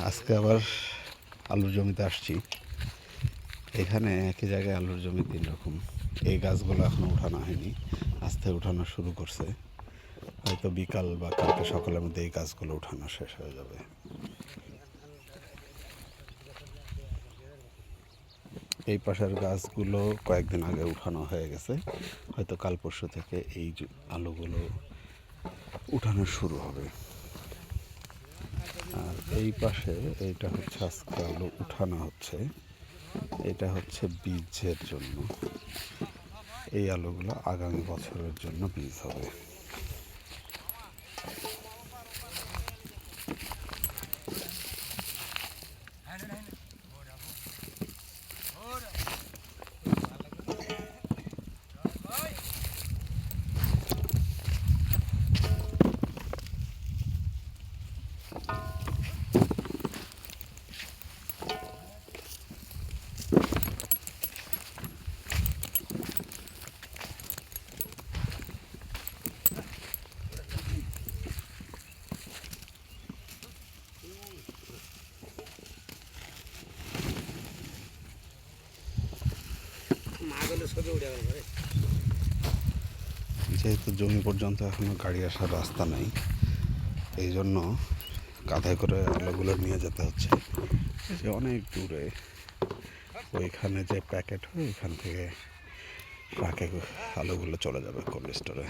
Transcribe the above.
আজকে আবার আলুর জমিতে আসছি। এখানে একই জায়গায় আলুর জমি তিন রকম। এই গাছগুলো এখনো উঠানো হয়নি, আস্তে উঠানো শুরু করছে। হয়তো বিকাল বা কালকে সকালের মধ্যে এই গাছগুলো উঠানো শেষ হয়ে যাবে। এই পাশের গাছগুলো কয়েকদিন আগে উঠানো হয়ে গেছে, হয়তো কাল পরশু থেকে এই আলুগুলো উঠানো শুরু হবে। আর এই পাশে এইটা হচ্ছে আজকে আলু উঠানো হচ্ছে, এটা হচ্ছে বীজের জন্য। এই আলুগুলো আগামী বছরের জন্য বীজ হবে। যেহেতু জমি পর্যন্ত এখনো গাড়ি আসার রাস্তা নেই, এই জন্য কাঁধে করে আলুগুলো নিয়ে যেতে হচ্ছে। যে অনেক দূরে ওইখানে যে প্যাকেট হয়, ওইখান থেকে ট্রাকে আলুগুলো চলে যাবে কোল্ড স্টোরে।